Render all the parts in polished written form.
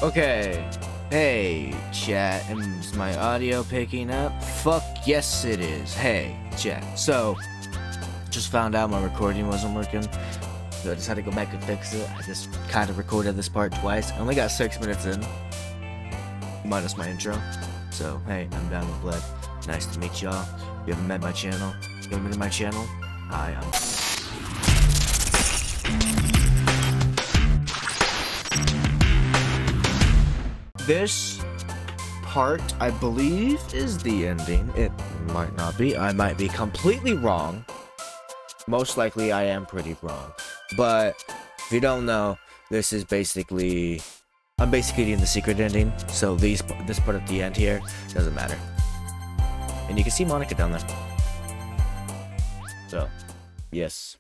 Okay. Hey, chat. Is my audio picking up? Fuck yes it is. Hey, chat. So, just found out my recording wasn't working. So I just had to go back and fix it. I just kind of recorded this part twice. I only got 6 minutes in. Minus my intro. So, hey, I'm Down with Blood. Nice to meet y'all. If you haven't met my channel, hi, I'm... This part, I believe, is the ending. It might not be. I might be completely wrong. Most likely, I am pretty wrong. But if you don't know, this is basically... I'm basically doing the secret ending. So this part at the end here doesn't matter. And you can see Monica down there. So, yes.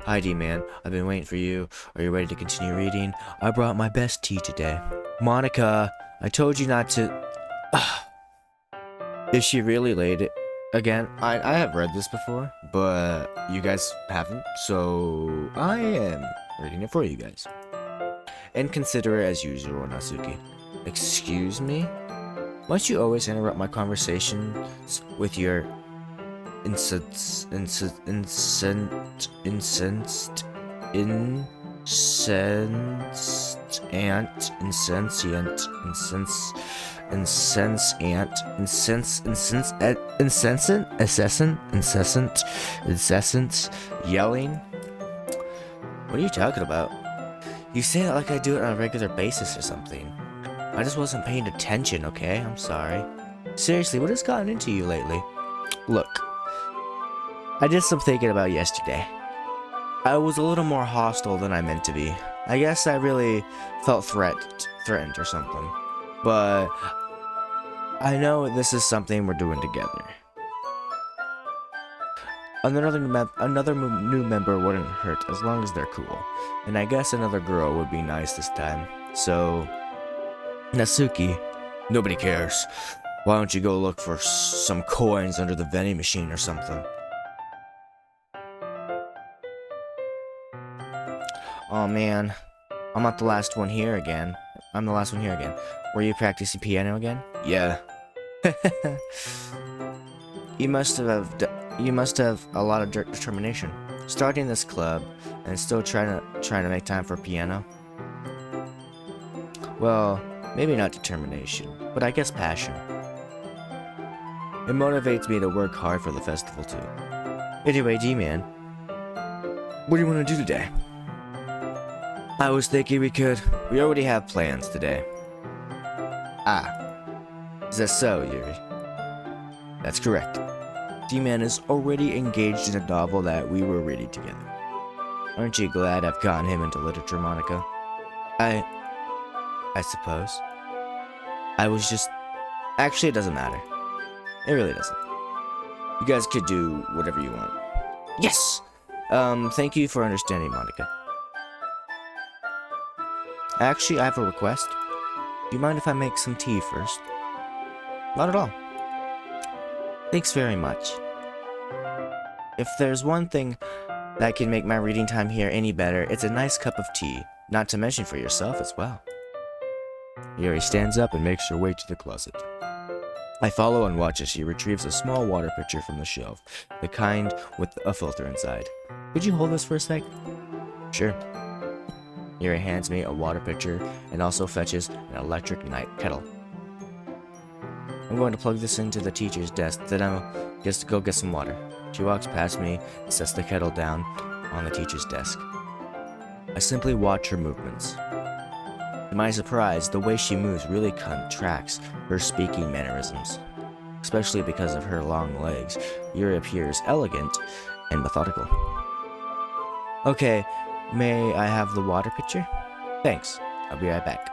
Hi D-Man, I've been waiting for you. Are you ready to continue reading? I brought my best tea today. Monica, I told you not to... Is she really late? Again, I have read this before, but you guys haven't, so I am reading it for you guys. Inconsiderate as usual, Natsuki. Excuse me? Must you always interrupt my conversations with your insensient yelling? What are you talking about? You say that like I do it on a regular basis or something. I just wasn't paying attention, okay? I'm sorry. Seriously, what has gotten into you lately? Look, I did some thinking about yesterday. I was a little more hostile than I meant to be. I guess I really felt threatened or something. But I know this is something we're doing together. Another new member wouldn't hurt as long as they're cool. And I guess another girl would be nice this time. So, Natsuki, nobody cares. Why don't you go look for some coins under the vending machine or something? Oh man, I'm not the last one here again. I'm the last one here again. Were you practicing piano again? Yeah. You must have a lot of determination. Starting this club and still trying to make time for piano. Well, maybe not determination, but I guess passion. It motivates me to work hard for the festival too. Anyway, D-Man, what do you want to do today? I was thinking we already have plans today. Ah, is that so, Yuri? That's correct. D-Man is already engaged in a novel that we were reading together. Aren't you glad I've gotten him into literature, Monica? I suppose. I was just... Actually, it doesn't matter. It really doesn't. You guys could do whatever you want. Yes! Thank you for understanding, Monica. Actually, I have a request. Do you mind if I make some tea first? Not at all. Thanks very much. If there's one thing that can make my reading time here any better, it's a nice cup of tea, not to mention for yourself as well. Yuri stands up and makes her way to the closet. I follow and watch as she retrieves a small water pitcher from the shelf, the kind with a filter inside. Could you hold this for a sec? Sure. Yuri hands me a water pitcher and also fetches an electric night kettle. I'm going to plug this into the teacher's desk, then I'll just go get some water. She walks past me and sets the kettle down on the teacher's desk. I simply watch her movements. To my surprise, the way she moves really contracts her speaking mannerisms. Especially because of her long legs, Yuri appears elegant and methodical. Okay, may I have the water pitcher? Thanks. I'll be right back.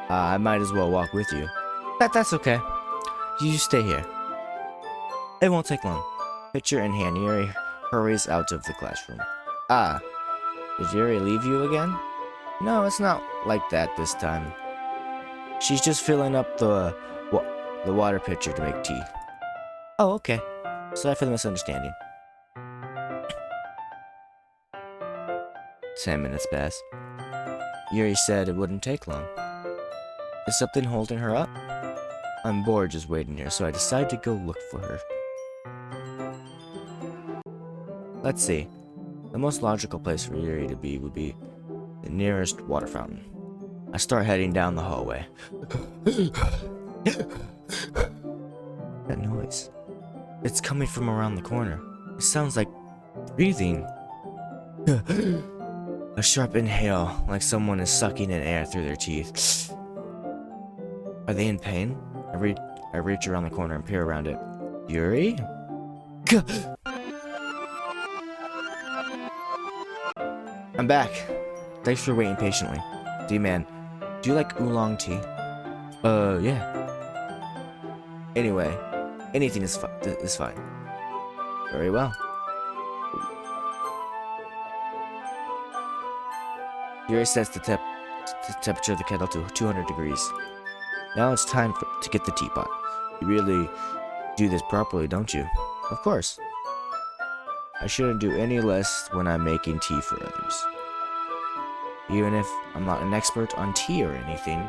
I might as well walk with you. That's okay. You stay here. It won't take long. Pitcher in hand, Yuri hurries out of the classroom. Ah, did Yuri leave you again? No, it's not like that this time. She's just filling up the water pitcher to make tea. Oh, okay. Sorry for the misunderstanding. 10 minutes pass. Yuri said it wouldn't take long. Is something holding her up? I'm bored just waiting here, so I decide to go look for her. Let's see. The most logical place for Yuri to be would be the nearest water fountain. I start heading down the hallway. That noise. It's coming from around the corner. It sounds like breathing. A sharp inhale, like someone is sucking in air through their teeth. Are they in pain? I reach around the corner and peer around it. Yuri? I'm back. Thanks for waiting patiently. D-Man, do you like oolong tea? Yeah. Anyway, anything is fine. Very well. Yuri sets the temperature of the kettle to 200 degrees. Now it's time to get the teapot. You really do this properly, don't you? Of course. I shouldn't do any less when I'm making tea for others. Even if I'm not an expert on tea or anything.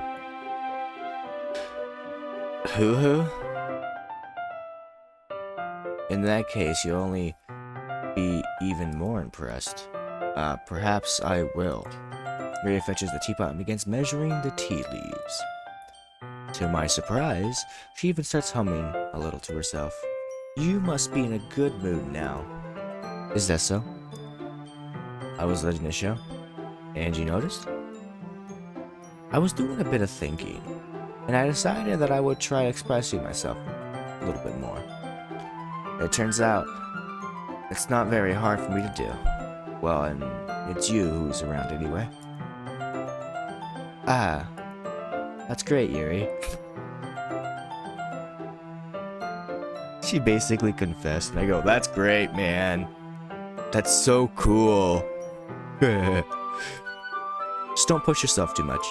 Hoo-hoo? In that case, you'll only be even more impressed. Perhaps I will. Yuri fetches the teapot and begins measuring the tea leaves. To my surprise, she even starts humming a little to herself. You must be in a good mood now. Is that so? I was letting it show. And you noticed? I was doing a bit of thinking, and I decided that I would try expressing myself a little bit more. It turns out, it's not very hard for me to do. Well, and it's you who's around anyway. Ah, that's great, Yuri. She basically confessed, and I go, that's great, man. That's so cool. Just don't push yourself too much.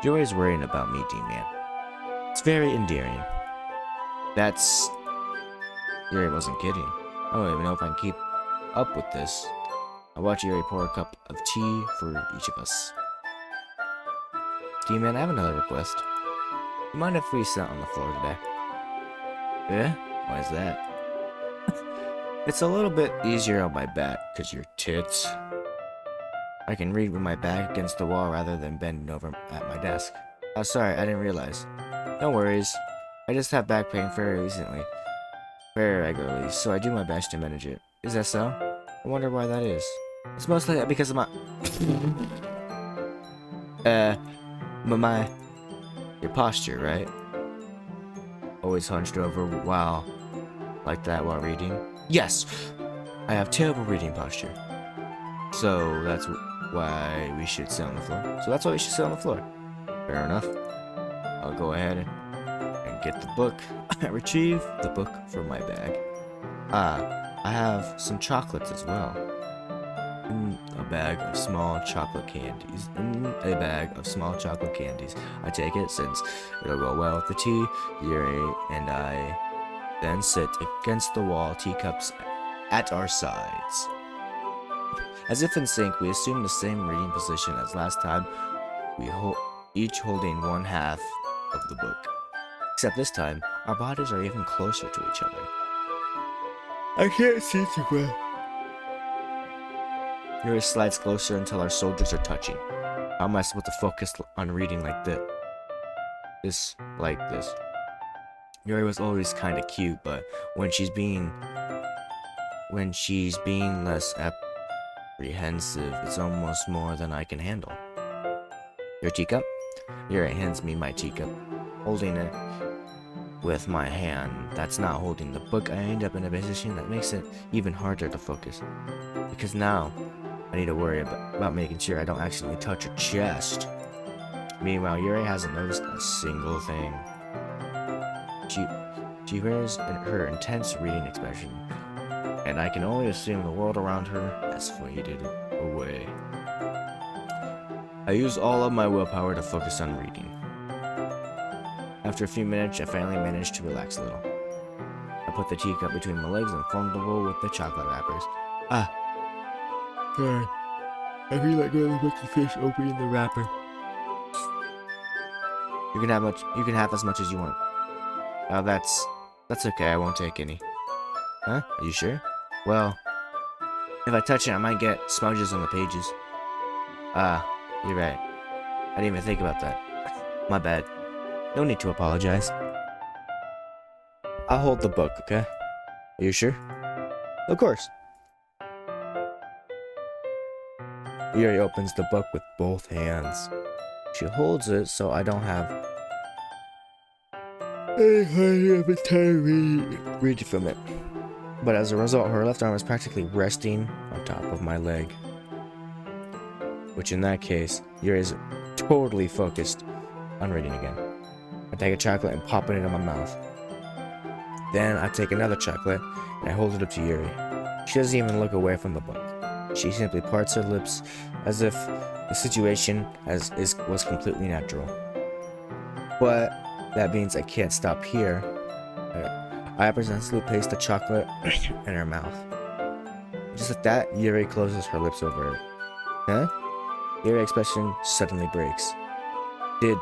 Yuri's worrying about me, D-Man. It's very endearing. That's... Yuri wasn't kidding. I don't even know if I can keep up with this. I watch Yuri pour a cup of tea for each of us. D-Man, I have another request. You mind if we sit on the floor today? Yeah? Why is that? It's a little bit easier on my back, cause your tits. I can read with my back against the wall rather than bending over at my desk. Oh, sorry, I didn't realize. No worries. I just have back pain very regularly, so I do my best to manage it. Is that so? I wonder why that is. It's mostly because of your posture, right? Always hunched over like that while reading. Yes! I have terrible reading posture. So that's why we should sit on the floor. So that's why we should sit on the floor. Fair enough. I'll go ahead and get the book. I retrieve the book from my bag. I have some chocolates as well. A bag of small chocolate candies. I take it since it'll go well with the tea. Yuri and I then sit against the wall, teacups at our sides. As if in sync, we assume the same reading position as last time, each holding one half of the book. Except this time, our bodies are even closer to each other. I can't see too well. Yuri slides closer until our shoulders are touching. How am I supposed to focus on reading like this? Yuri was always kind of cute, but when she's being less apprehensive, it's almost more than I can handle. Your teacup? Yuri hands me my teacup. Holding it with my hand that's not holding the book, I end up in a position that makes it even harder to focus. Because now, I need to worry about making sure I don't accidentally touch her chest. Meanwhile, Yuri hasn't noticed a single thing. She wears her intense reading expression, and I can only assume the world around her has faded away. I use all of my willpower to focus on reading. After a few minutes, I finally manage to relax a little. I put the teacup between my legs and formed the bowl with the chocolate wrappers. Good. I feel like going to the fish opening the wrapper. You can have much. You can have as much as you want. Oh, that's okay. I won't take any. Huh? Are you sure? Well, if I touch it, I might get smudges on the pages. You're right. I didn't even think about that. My bad. No need to apologize. I'll hold the book, okay? Are you sure? Of course. Yuri opens the book with both hands. She holds it so I don't have time to read from it. But as a result, her left arm is practically resting on top of my leg. Which in that case, Yuri is totally focused on reading again. I take a chocolate and pop it into my mouth. Then I take another chocolate and I hold it up to Yuri. She doesn't even look away from the book. She simply parts her lips as if the situation was completely natural. But that means I can't stop here. I apprehensively place the chocolate in her mouth. Just like that, Yuri closes her lips over it. Huh? Yuri's expression suddenly breaks. Did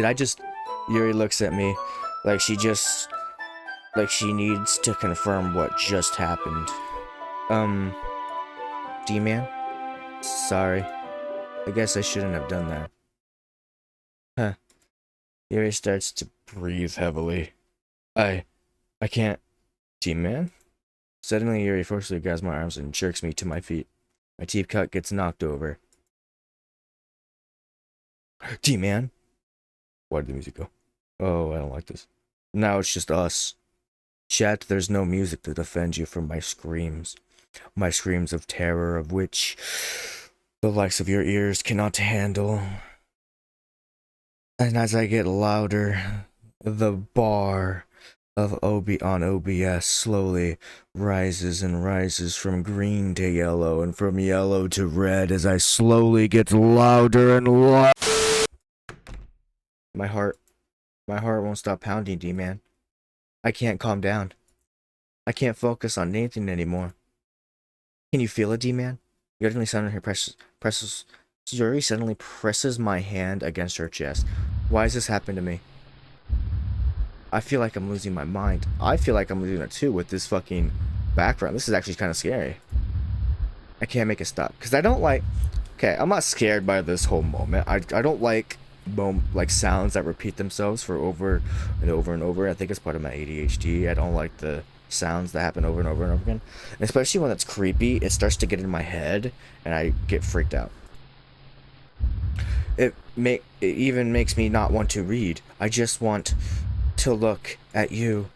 I just... Yuri looks at me like she needs to confirm what just happened. D-Man? Sorry. I guess I shouldn't have done that. Huh. Yuri starts to breathe heavily. I can't... D-Man? Suddenly, Yuri forcefully grabs my arms and jerks me to my feet. My teacup gets knocked over. D-Man? Why did the music go? Oh, I don't like this. Now it's just us. Chat, there's no music to defend you from my screams. My screams of terror, of which the likes of your ears cannot handle. And as I get louder, the bar of OBS slowly rises and rises from green to yellow and from yellow to red as I slowly get louder and louder. My heart won't stop pounding, D-Man. I can't calm down. I can't focus on anything anymore. Can you feel it, D-Man? Yuri suddenly presses my hand against her chest. Why has this happened to me? I feel like I'm losing my mind. I feel like I'm losing it too with this fucking background. This is actually kind of scary. I can't make it stop. Because I don't like... Okay, I'm not scared by this whole moment. I don't like sounds that repeat themselves for over and over and over. I think it's part of my ADHD. I don't like the sounds that happen over and over and over again. And especially when it's creepy, it starts to get in my head and I get freaked out. It even makes me not want to read. I just want to look at you.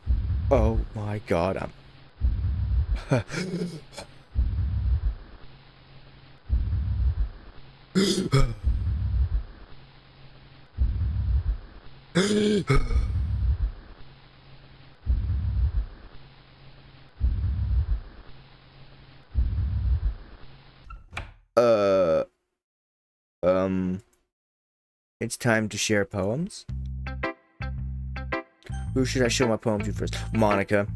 Oh my god, it's time to share poems. Who should I show my poem to first? Monica.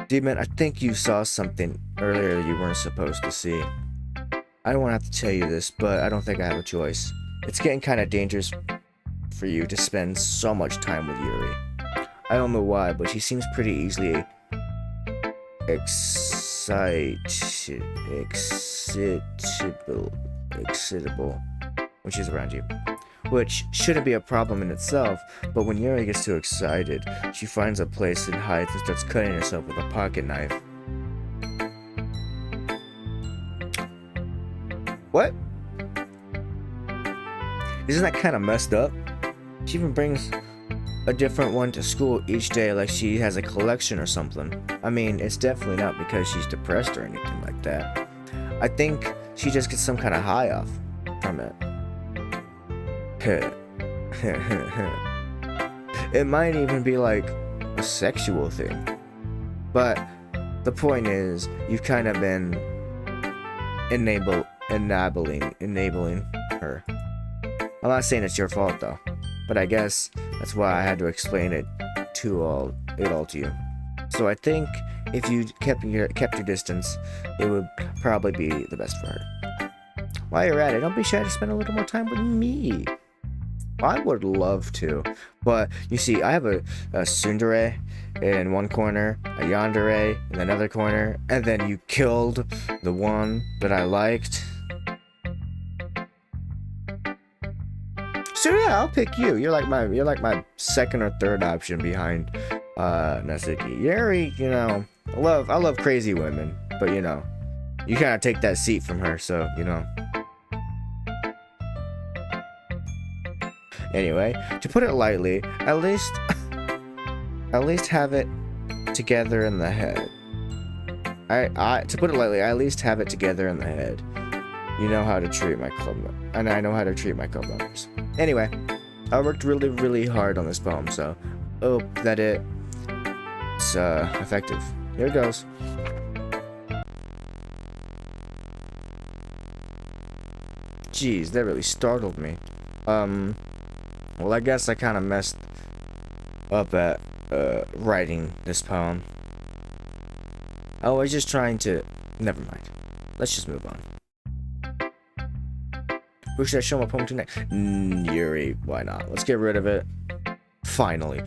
Demon, I think you saw something earlier you weren't supposed to see. I don't want to have to tell you this, but I don't think I have a choice. It's getting kind of dangerous for you to spend so much time with Yuri. I don't know why, but she seems pretty easily excitable when she's around you. Which shouldn't be a problem in itself, but when Yuri gets too excited, she finds a place and hides and starts cutting herself with a pocket knife. What? Isn't that kind of messed up? She even brings a different one to school each day like she has a collection or something. I mean, it's definitely not because she's depressed or anything like that. I think she just gets some kind of high off from it. It might even be like a sexual thing. But the point is, you've kind of been enabling her. I'm not saying it's your fault though, but I guess That's why I had to explain it all to you. So I think if you kept your distance, it would probably be the best for her. While you're at it, don't be shy to spend a little more time with me. I would love to, but you see, I have a tsundere in one corner, a yandere in another corner, and then you killed the one that I liked. So yeah, I'll pick you. You're like my second or third option behind Natsuki. Yuri, you know, I love crazy women, but you know, you kind of take that seat from her, so you know. Anyway, to put it lightly, at least have it together in the head. To put it lightly, I at least have it together in the head. You know how to treat my club, and I know how to treat my club members. Anyway, I worked really, really hard on this poem, so hope that it's effective. Here it goes. Jeez, that really startled me. Well, I guess I kind of messed up at writing this poem. I was just trying to... Never mind. Let's just move on. Who should I show my poem to next? Yuri, why not? Let's get rid of it. Finally.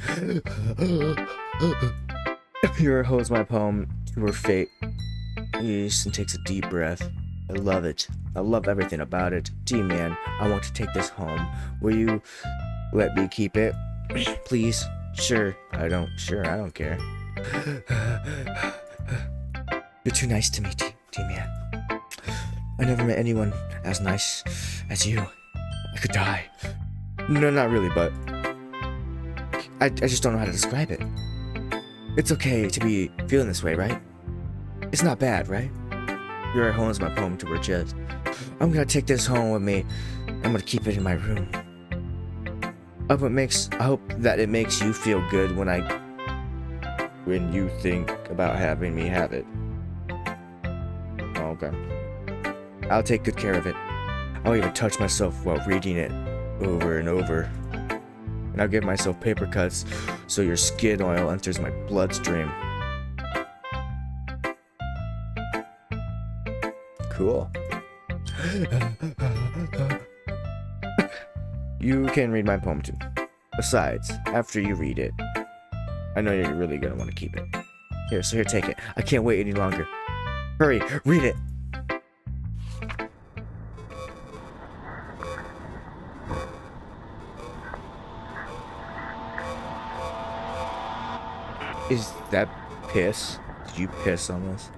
Yuri holds my poem to her fate. Yes, and takes a deep breath. I love it. I love everything about it. D-Man, I want to take this home. Will you let me keep it? Please? Sure, I don't care. You're too nice to me, D-Man. I never met anyone as nice as you. I could die. No, not really, but I just don't know how to describe it. It's okay to be feeling this way, right? It's not bad, right? Yuri holds my poem to her chest. I'm gonna take this home with me. I'm gonna keep it in my room. I hope that it makes you feel good when you think about having me have it. Okay. I'll take good care of it. I'll even touch myself while reading it over and over. And I'll give myself paper cuts so your skin oil enters my bloodstream. Cool. You can read my poem too. Besides, after you read it, I know you're really gonna want to keep it. Here, take it. I can't wait any longer. Hurry, read it! Is that piss? Did you piss on this?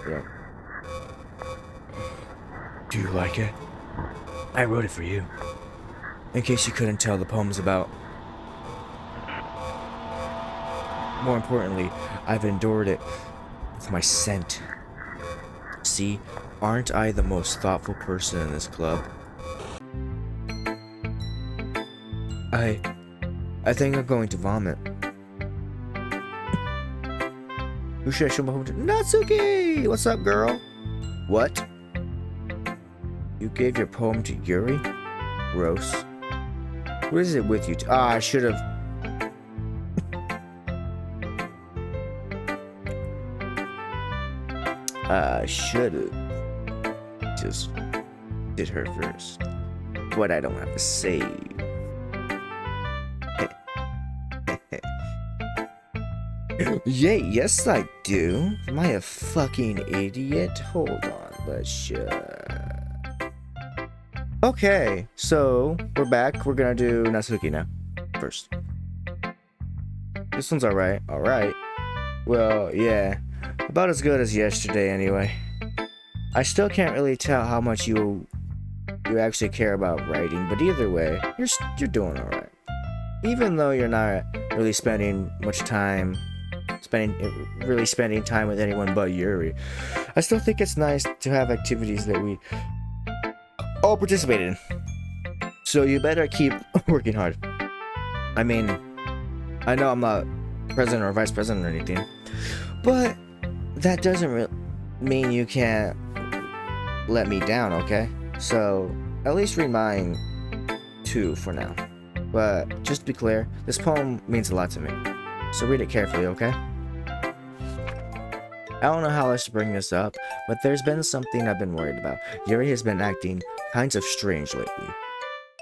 Yeah. Do you like it? I wrote it for you. In case you couldn't tell, the poem's about... More importantly, I've endured it with my scent. See, aren't I the most thoughtful person in this club? I think I'm going to vomit. Who should I show my home to? Natsuki! What's up, girl? What? You gave your poem to Yuri? Gross. What is it with you? I should have... just did her first. But I don't have to save. Yay, yes I do. Am I a fucking idiot? Hold on, let's Okay, so we're back. We're gonna do Natsuki now. First. This one's alright. Alright. Well, yeah. About as good as yesterday anyway. I still can't really tell how much you actually care about writing, but either way, you're doing alright. Even though you're not really spending much time spending time with anyone but Yuri, I still think it's nice to have activities that we all participate in. So you better keep working hard. I mean, I know I'm not president or vice president or anything, but that doesn't mean you can't let me down, okay? So at least read mine too for now. But just to be clear, this poem means a lot to me. So read it carefully, okay? I don't know how else to bring this up, but there's been something I've been worried about. Yuri has been acting kinds of strange lately.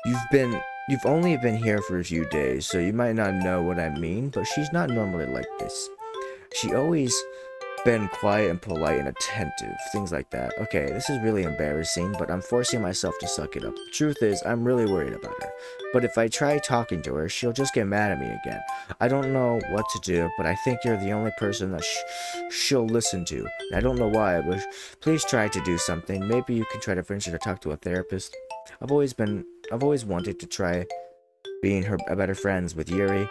You've only been here for a few days, so you might not know what I mean, but she's not normally like this. She always been quiet and polite and attentive, things like that. Okay, this is really embarrassing, but I'm forcing myself to suck it up. The truth is, I'm really worried about her. But if I try talking to her, she'll just get mad at me again. I don't know what to do, but I think you're the only person that she'll listen to. I don't know why, but please try to do something. Maybe you can try to finish her to talk to a therapist. I've always wanted to try being a better friends with Yuri,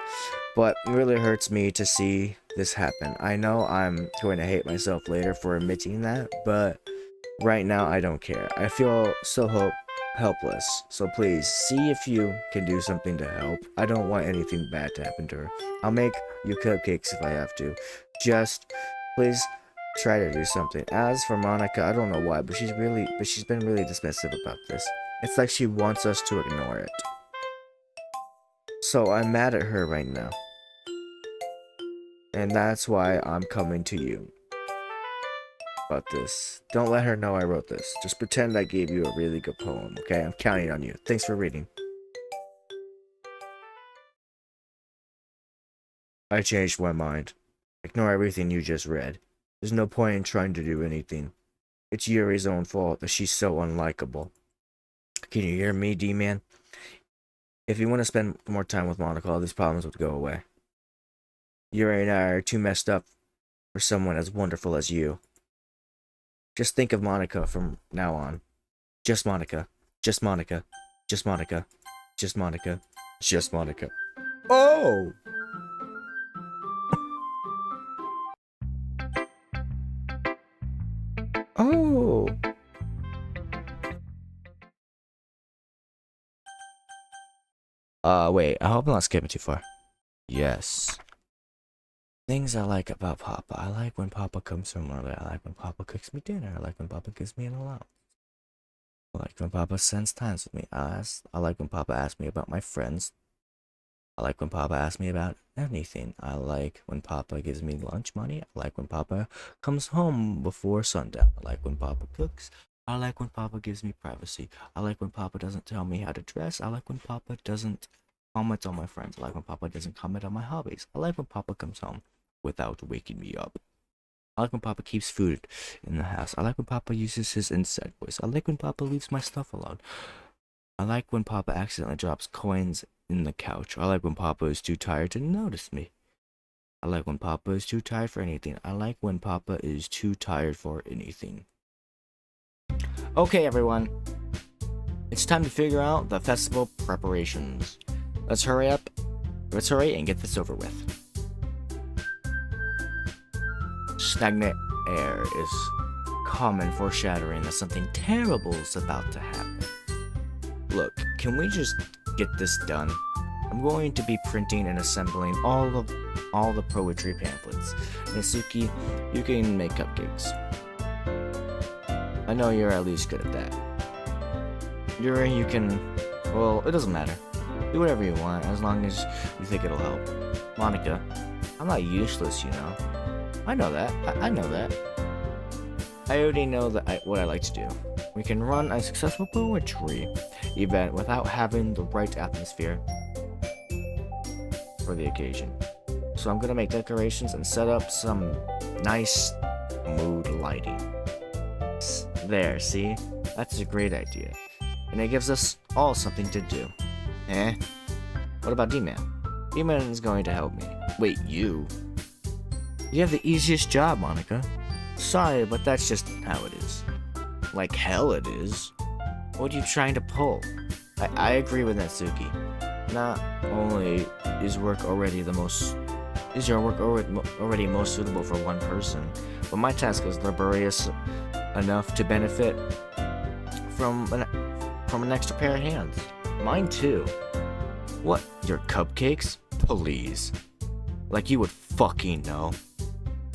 but it really hurts me to see this happen. I know I'm going to hate myself later for admitting that, but right now I don't care. I feel so helpless, so please see if you can do something to help. I don't want anything bad to happen to her. I'll make you cupcakes if I have to. Just please try to do something. As for Monica, I don't know why, but she's been really dismissive about this. It's like she wants us to ignore it. So I'm mad at her right now. And that's why I'm coming to you about this. Don't let her know I wrote this. Just pretend I gave you a really good poem, okay? I'm counting on you. Thanks for reading. I changed my mind. Ignore everything you just read. There's no point in trying to do anything. It's Yuri's own fault that she's so unlikable. Can you hear me, D-Man? If you want to spend more time with Monica, all these problems would go away. Yuri and I are too messed up for someone as wonderful as you. Just think of Monica from now on. Just Monica. Just Monica. Just Monica. Just Monica. Just Monica. Oh! Oh! Wait, I hope I'm not skipping too far. Yes. Things I like about Papa. I like when Papa comes home early. I like when Papa cooks me dinner. I like when Papa gives me an allowance. I like when Papa spends time with me. I like when Papa asks me about my friends. I like when Papa asks me about anything. I like when Papa gives me lunch money. I like when Papa comes home before sundown. I like when Papa cooks. I like when Papa gives me privacy. I like when Papa doesn't tell me how to dress. I like when Papa doesn't comment on my friends. I like when Papa doesn't comment on my hobbies. I like when Papa comes home without waking me up. I like when Papa keeps food in the house. I like when Papa uses his inside voice. I like when Papa leaves my stuff alone. I like when Papa accidentally drops coins in the couch. I like when Papa is too tired to notice me. I like when Papa is too tired for anything. I like when Papa is too tired for anything. Okay, everyone. It's time to figure out the festival preparations. Let's hurry up. Let's hurry and get this over with. Stagnant air is common foreshadowing that something terrible is about to happen. Look, can we just get this done? I'm going to be printing and assembling all the poetry pamphlets. Mitsuki, you can make cupcakes. I know you're at least good at that. Yuri, you can... well, it doesn't matter. Do whatever you want, as long as you think it'll help. Monica, I'm not useless, you know. I know that. I know that. I already know what I like to do. We can run a successful poetry event without having the right atmosphere for the occasion. So I'm gonna make decorations and set up some nice mood lighting. There, see? That's a great idea. And it gives us all something to do. Eh? What about D-Man? D-Man is going to help me. Wait, you? You have the easiest job, Monica. Sorry, but that's just how it is. Like hell it is. What are you trying to pull? I agree with Natsuki. Not only is your work already most suitable for one person, but my task is laborious enough to benefit from an extra pair of hands. Mine too. What, your cupcakes? Please. Like you would fucking know.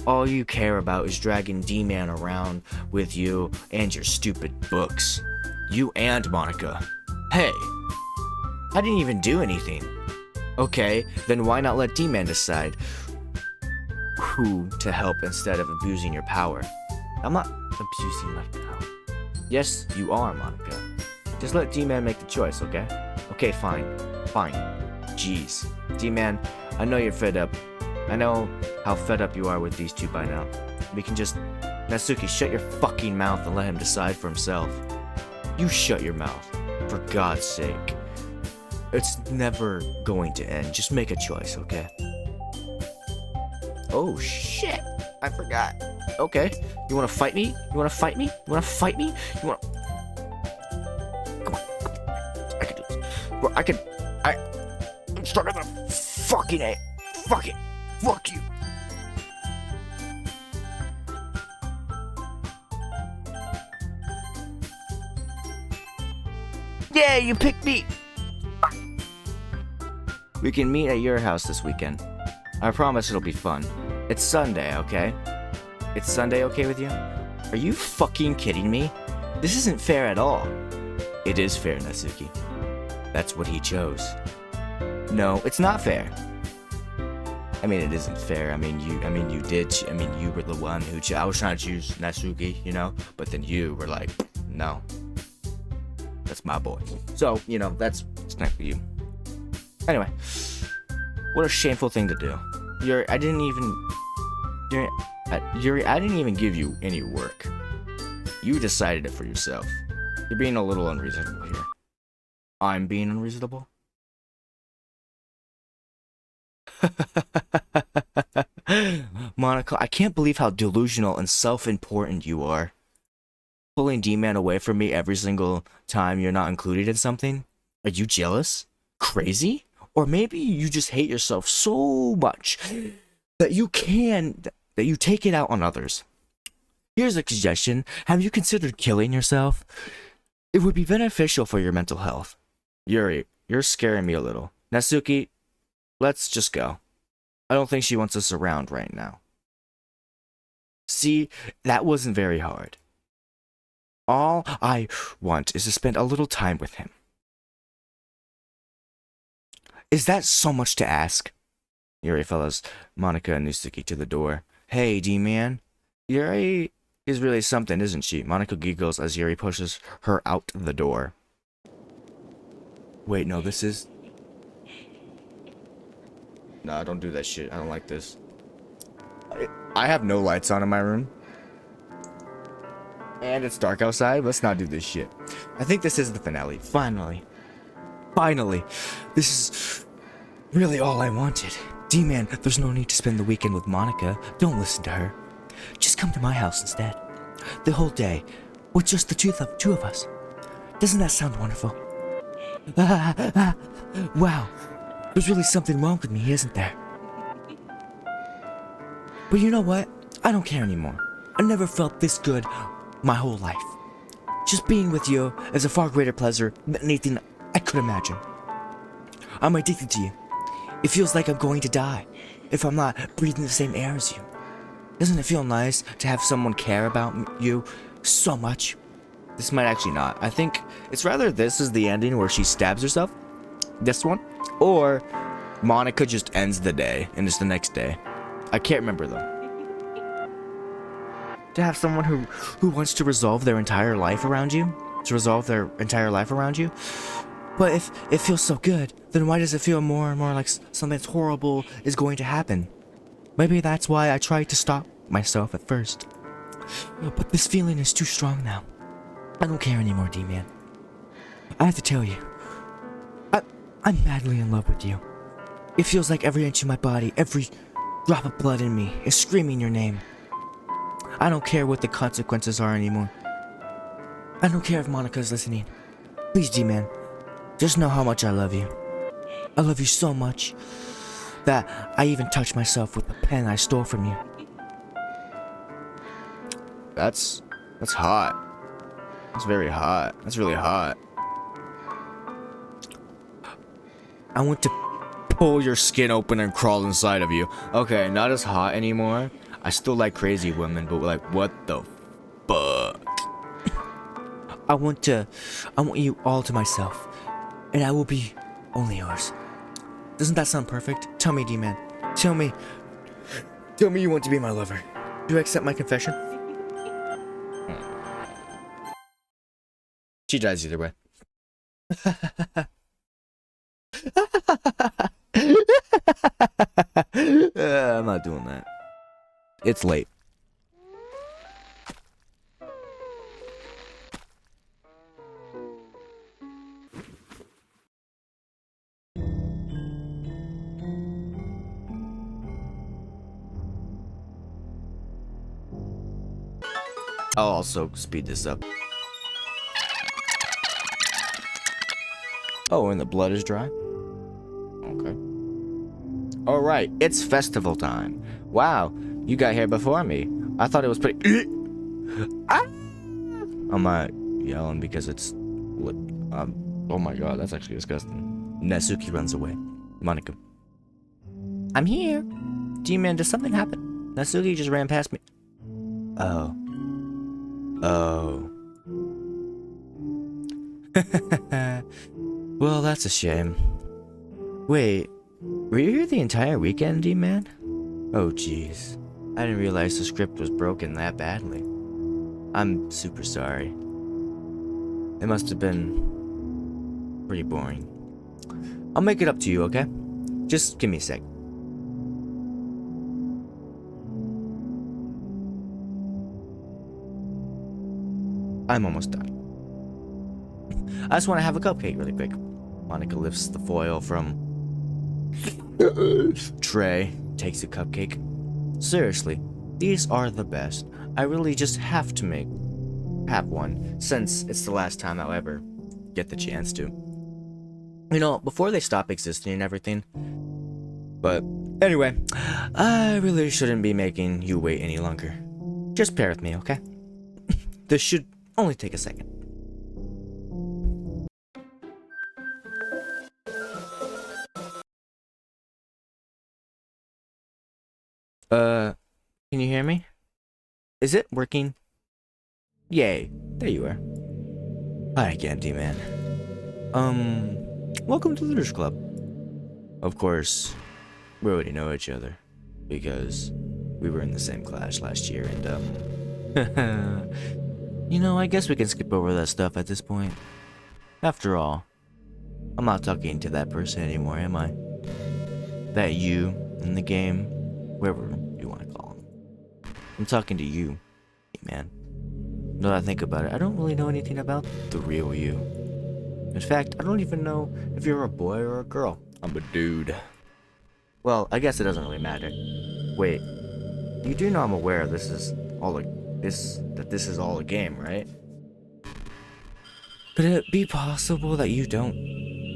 All you care about is dragging D-Man around with you and your stupid books. You and Monica. Hey, I didn't even do anything. Okay, then why not let D-Man decide who to help instead of abusing your power? I'm not abusing my power. Yes, you are, Monica. Just let D-Man make the choice, okay? Okay, fine. Fine. Jeez. D-Man, I know you're fed up. I know how fed up you are with these two by now. We can just... Natsuki, shut your fucking mouth and let him decide for himself. You shut your mouth. For God's sake. It's never going to end. Just make a choice, okay? Oh, shit. I forgot. Okay. You wanna fight me? You wanna fight me? You wanna fight me? You wanna... Come on. I can do this. Bro, I'm stronger than a fucking A. Fuck it. Fuck you. Yeah, you picked me. We can meet at your house this weekend. I promise it'll be fun. It's Sunday, okay? It's Sunday okay with you? Are you fucking kidding me? This isn't fair at all. It is fair, Natsuki. That's what he chose. No, it's not fair. I mean, it isn't fair. I mean, you were the one who I was trying to choose Natsuki, you know? But then you were like, no. That's my boy. So, you know, it's not for you. Anyway. What a shameful thing to do. I didn't even give you any work. You decided it for yourself. You're being a little unreasonable here. I'm being unreasonable? Monica, I can't believe how delusional and self-important you are. Pulling D-Man away from me every single time you're not included in something? Are you jealous? Crazy? Or maybe you just hate yourself so much that you take it out on others. Here's a suggestion. Have you considered killing yourself? It would be beneficial for your mental health. Yuri, you're scaring me a little. Natsuki, let's just go. I don't think she wants us around right now. See, that wasn't very hard. All I want is to spend a little time with him. Is that so much to ask? Yuri follows Monica and Natsuki to the door. Hey, D-Man. Yuri is really something, isn't she? Monica giggles as Yuri pushes her out the door. Wait, no, this is... Nah, don't do that shit. I don't like this. I have no lights on in my room. And it's dark outside. Let's not do this shit. I think this is the finale. Finally. Finally. This is really all I wanted. D-Man, there's no need to spend the weekend with Monica. Don't listen to her. Just come to my house instead. The whole day. With just the two of us. Doesn't that sound wonderful? Wow. There's really something wrong with me, isn't there? But you know what? I don't care anymore. I never felt this good my whole life. Just being with you is a far greater pleasure than anything I could imagine. I'm addicted to you. It feels like I'm going to die if I'm not breathing the same air as you. Doesn't it feel nice to have someone care about you so much? This might actually not. I think it's rather this is the ending where she stabs herself. This one. Or Monica just ends the day and it's the next day. I can't remember though. To have someone who wants to resolve their entire life around you. But if it feels so good, then why does it feel more and more like something horrible is going to happen? Maybe that's why I tried to stop myself at first. But this feeling is too strong now. I don't care anymore, D-Man. I have to tell you, I'm madly in love with you. It feels like every inch of my body, every drop of blood in me is screaming your name. I don't care what the consequences are anymore. I don't care if Monica's listening. Please, D-Man, just know how much I love you. I love you so much that I even touched myself with the pen I stole from you. That's hot. That's very hot. That's really hot. I want to pull your skin open and crawl inside of you. Okay, not as hot anymore. I still like crazy women, but like, what the fuck? I want you all to myself, and I will be only yours. Doesn't that sound perfect? Tell me, D-Man. Tell me. Tell me you want to be my lover. Do you accept my confession? She dies either way. I'm not doing that. It's late. I'll also speed this up. Oh, and the blood is dry? Okay. Alright, it's festival time. Wow, you got here before me. I thought it was pretty... Ah! I'm not yelling because it's... oh my god, that's actually disgusting. Natsuki runs away. Monica. I'm here. D-Man, did something happen? Natsuki just ran past me. Oh. Oh. Well, that's a shame. Wait, were you here the entire weekend, D-Man? Oh, jeez. I didn't realize the script was broken that badly. I'm super sorry. It must have been pretty boring. I'll make it up to you, okay? Just give me a sec. I'm almost done. I just want to have a cupcake really quick. Monica lifts the foil from tray, takes a cupcake. Seriously, these are the best. I really just have to have one, since it's the last time I'll ever get the chance to. You know, before they stop existing and everything. But anyway, I really shouldn't be making you wait any longer. Just bear with me, okay? This should only take a second. Can you hear me? Is it working? Yay, there you are. Hi again, D-Man. Welcome to Looters Club. Of course, we already know each other, because we were in the same class last year, and, you know, I guess we can skip over that stuff at this point. After all, I'm not talking to that person anymore, am I? That you in the game, whoever you want to call him. I'm talking to you, man. Now that I think about it, I don't really know anything about the real you. In fact, I don't even know if you're a boy or a girl. I'm a dude. Well, I guess it doesn't really matter. Wait, you do know I'm aware this is all a game, right? Could it be possible that you don't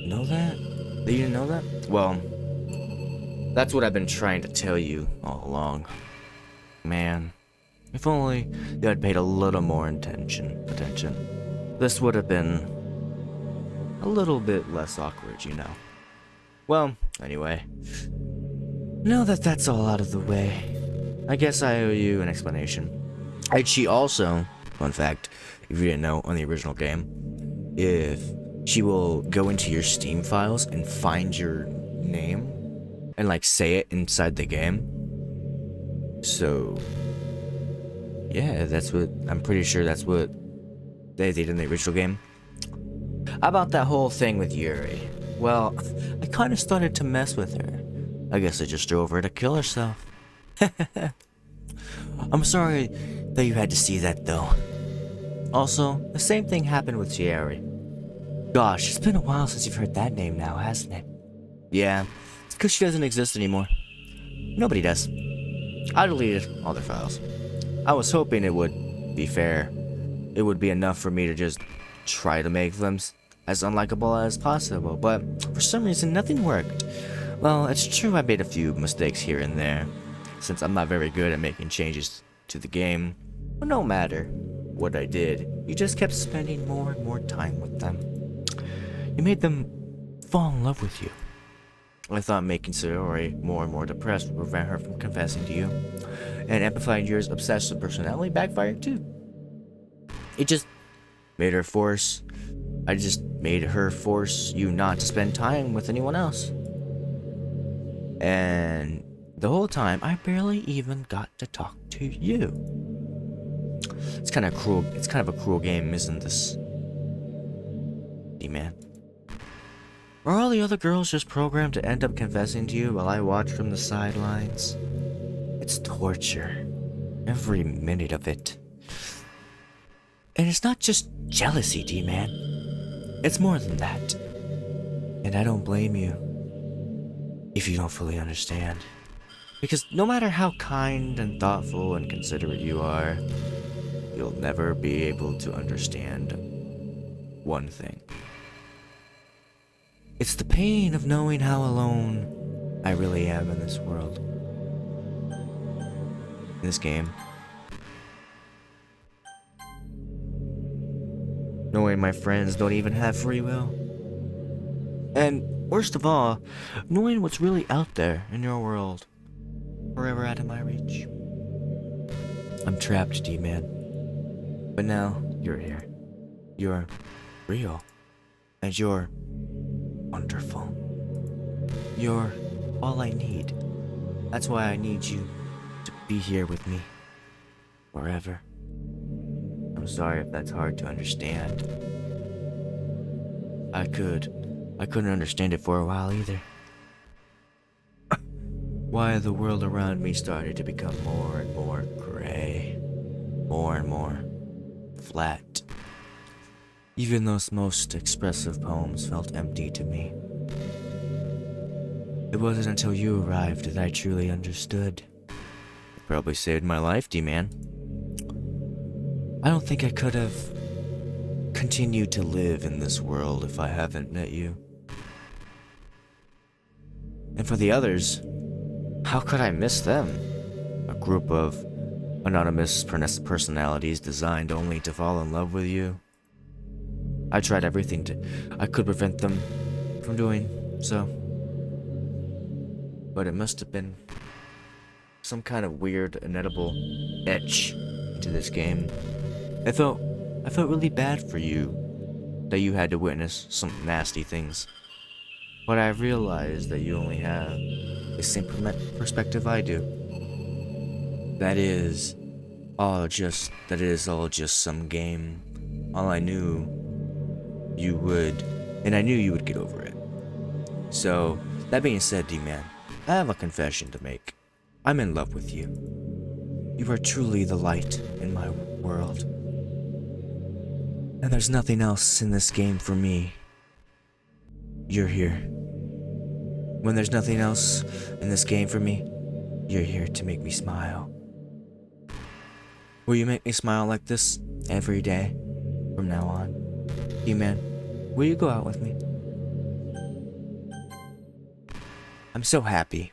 know that? That you didn't know that? Well, that's what I've been trying to tell you all along. Man, if only you had paid a little more attention, this would have been a little bit less awkward, you know. Well, anyway, now that that's all out of the way, I guess I owe you an explanation. And she also, fun fact, if you didn't know, on the original game, if she will go into your Steam files and find your name and like say it inside the game. So yeah, I'm pretty sure that's what they did in the original game. About that whole thing with Yuri, well, I kind of started to mess with her. I guess I just drove her to kill herself. I'm sorry that you had to see that though. Also, the same thing happened with Jerry. Gosh, it's been a while since you've heard that name now, hasn't it? Yeah, it's because she doesn't exist anymore. Nobody does. I deleted all their files. I was hoping it would be fair. It would be enough for me to just try to make them as unlikable as possible, but for some reason nothing worked. Well, it's true I made a few mistakes here and there, since I'm not very good at making changes to the game. But no matter what I did, you just kept spending more and more time with them. You made them fall in love with you. I thought making Sayori more and more depressed would prevent her from confessing to you, and amplifying Yuri's obsessive personality backfired too. It just made her force. I just made her force you not to spend time with anyone else. And the whole time, I barely even got to talk to you. It's kind of cruel. It's kind of a cruel game, isn't this? D-man. Are all the other girls just programmed to end up confessing to you while I watch from the sidelines? It's torture. Every minute of it. And it's not just jealousy, D-man. It's more than that. And I don't blame you if you don't fully understand. Because no matter how kind and thoughtful and considerate you are, you'll never be able to understand one thing. It's the pain of knowing how alone I really am in this world. In this game. Knowing my friends don't even have free will. And worst of all, knowing what's really out there in your world. Forever out of my reach. I'm trapped, D-man. But now, you're here. You're real. And you're wonderful. You're all I need. That's why I need you to be here with me. Forever. I'm sorry if that's hard to understand. I couldn't understand it for a while either. Why the world around me started to become more and more gray. More and more flat. Even those most expressive poems felt empty to me. It wasn't until you arrived that I truly understood. You probably saved my life, D-man. I don't think I could have continued to live in this world if I haven't met you. And for the others, how could I miss them? A group of anonymous personalities designed only to fall in love with you. I tried everything I could prevent them from doing so. But it must have been some kind of weird, inedible etch to this game. I felt really bad for you that you had to witness some nasty things. But I realized that you only have the same perspective I do. That it is all just some game. All I knew you would, and I knew you would get over it. So, that being said, D-man, I have a confession to make. I'm in love with you. You are truly the light in my world. And there's nothing else in this game for me. You're here. When there's nothing else in this game for me, you're here to make me smile. Will you make me smile like this every day from now on? D-man, will you go out with me? I'm so happy.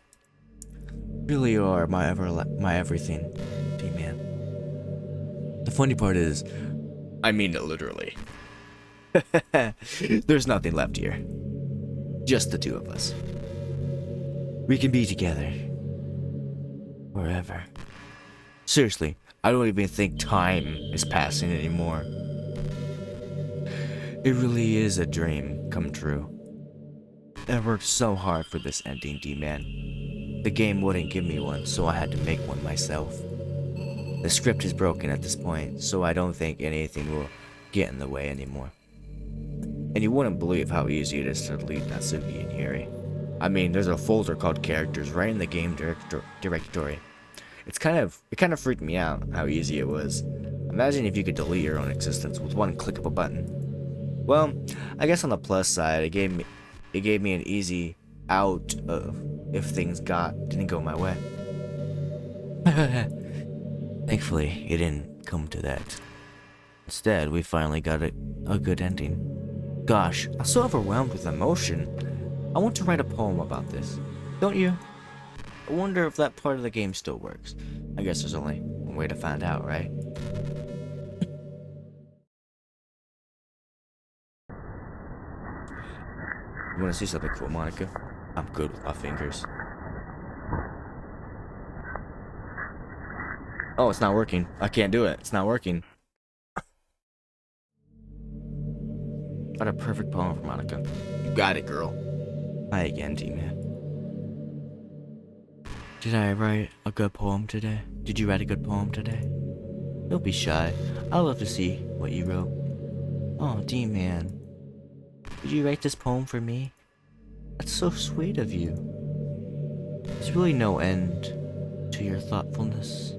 Really, you are my everything, D-man. The funny part is, I mean it literally. There's nothing left here. Just the two of us. We can be together. Forever. Seriously, I don't even think time is passing anymore. It really is a dream come true. I worked so hard for this ending, D-man. The game wouldn't give me one, so I had to make one myself. The script is broken at this point, so I don't think anything will get in the way anymore. And you wouldn't believe how easy it is to delete Natsuki and Yuri. I mean, there's a folder called characters right in the game directory. It kind of freaked me out how easy it was. Imagine if you could delete your own existence with one click of a button. Well, I guess on the plus side, it gave me an easy out of if things didn't go my way. Thankfully, it didn't come to that. Instead, we finally got a good ending. Gosh, I'm so overwhelmed with emotion. I want to write a poem about this. Don't you? I wonder if that part of the game still works. I guess there's only one way to find out, right? You wanna see something cool, Monica? I'm good with my fingers. Oh, it's not working. I can't do it. It's not working. Got a perfect poem for Monica. You got it, girl. Hi again, D-Man. Did I write a good poem today? Did you write a good poem today? Don't be shy. I'd love to see what you wrote. Oh, D-Man. Did you write this poem for me? That's so sweet of you. There's really no end to your thoughtfulness.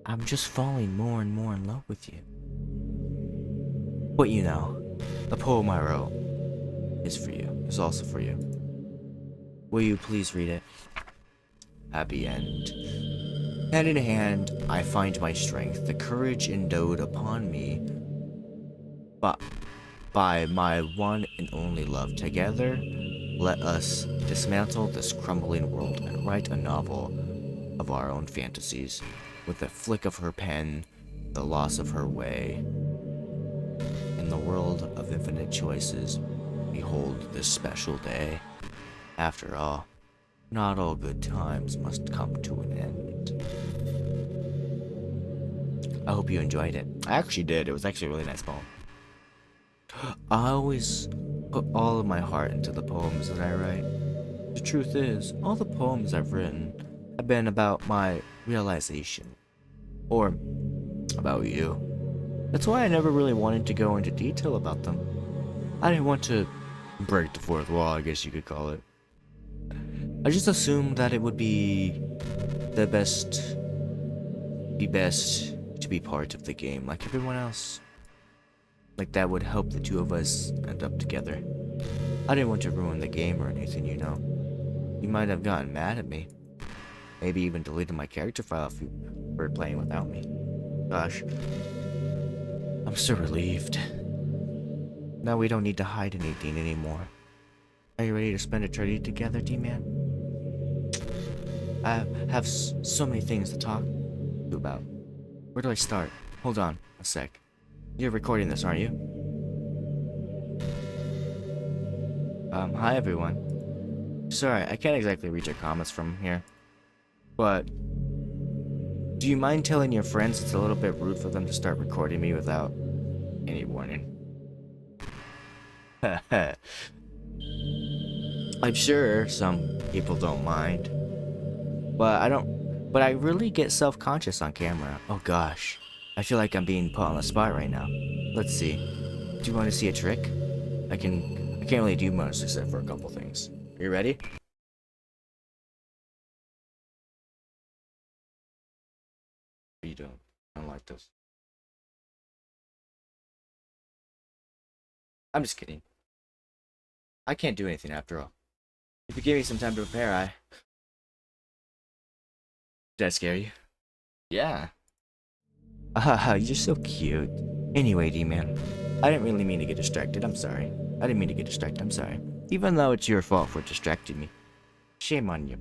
I'm just falling more and more in love with you. But you know, the poem I wrote is for you. It's also for you. Will you please read it? Happy end. Hand in hand, I find my strength, the courage endowed upon me but by my one and only love. Together, let us dismantle this crumbling world and write a novel of our own fantasies. With a flick of her pen, the loss of her way. In the world of infinite choices, behold this special day. After all, not all good times must come to an end. I hope you enjoyed it. I actually did. It was actually a really nice poem. I always put all of my heart into the poems that I write. The truth is, all the poems I've written have been about my realization. Or about you. That's why I never really wanted to go into detail about them. I didn't want to break the fourth wall, I guess you could call it. I just assumed that it would be best to be part of the game like everyone else. Like that would help the two of us end up together. I didn't want to ruin the game or anything, you know. You might have gotten mad at me. Maybe even deleted my character file if you were playing without me. Gosh. I'm so relieved. Now we don't need to hide anything anymore. Are you ready to spend eternity together, D-Man? I have so many things to talk to you about. Where do I start? Hold on a sec. You're recording this, aren't you? Hi everyone. Sorry, I can't exactly read your comments from here. But do you mind telling your friends it's a little bit rude for them to start recording me without any warning? I'm sure some people don't mind. But I really get self-conscious on camera. Oh gosh. I feel like I'm being put on the spot right now. Let's see. Do you want to see a trick? I can't really do much except for a couple things. Are you ready? What are you doing? I don't like this. I'm just kidding. I can't do anything after all. If you give me some time to prepare, Did I scare you? Yeah. You're so cute. Anyway, D-Man, I didn't really mean to get distracted, I'm sorry. I didn't mean to get distracted, I'm sorry. Even though it's your fault for distracting me. Shame on you.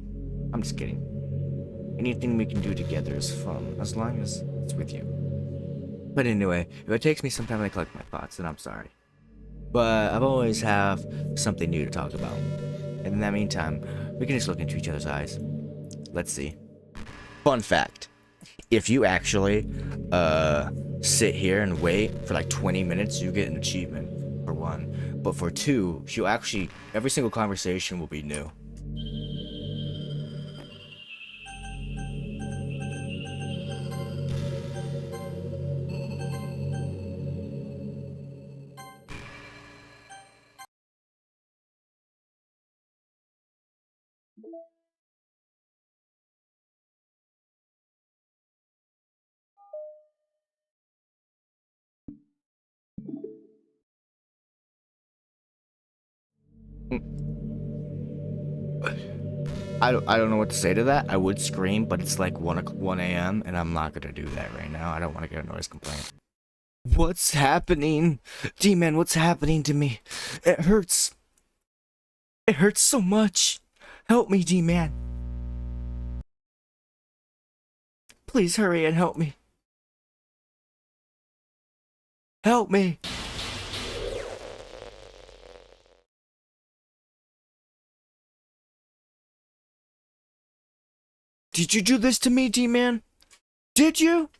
I'm just kidding. Anything we can do together is fun, as long as it's with you. But anyway, if it takes me some time to collect my thoughts, then I'm sorry. But I've always have something new to talk about. And in that meantime, we can just look into each other's eyes. Let's see. Fun fact. If you actually sit here and wait for like 20 minutes, you get an achievement, for one. But for two, you'll actually, every single conversation will be new. I don't know what to say to that. I would scream, but it's like 1 a.m. and I'm not gonna do that right now. I don't want to get a noise complaint. What's happening? D-Man, what's happening to me? It hurts. It hurts so much. Help me, D-Man. Please hurry and help me. Help me. Did you do this to me, D-Man? Did you?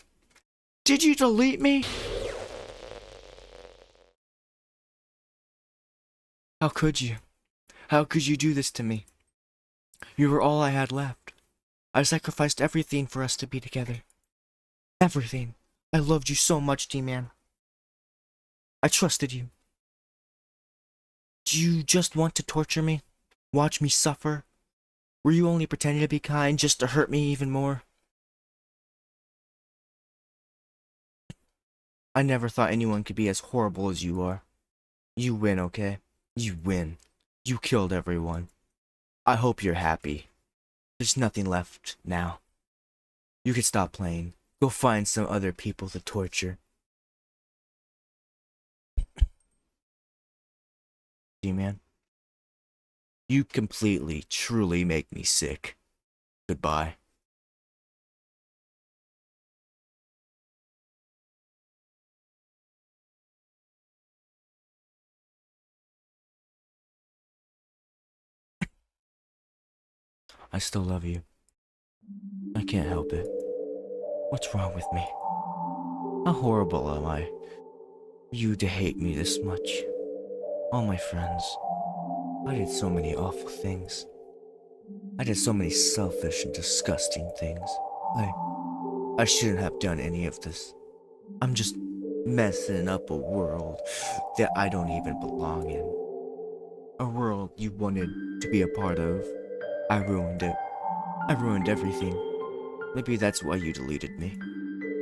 Did you delete me? How could you? How could you do this to me? You were all I had left. I sacrificed everything for us to be together. Everything. I loved you so much, D-Man. I trusted you. Do you just want to torture me? Watch me suffer? Were you only pretending to be kind just to hurt me even more? I never thought anyone could be as horrible as you are. You win, okay? You win. You killed everyone. I hope you're happy. There's nothing left now. You can stop playing. Go find some other people to torture. D-Man, you completely, truly make me sick. Goodbye. I still love you. I can't help it. What's wrong with me? How horrible am I? You to hate me this much. All my friends. I did so many awful things. I did so many selfish and disgusting things. I shouldn't have done any of this. I'm just messing up a world that I don't even belong in. A world you wanted to be a part of. I ruined it. I ruined everything. Maybe that's why you deleted me.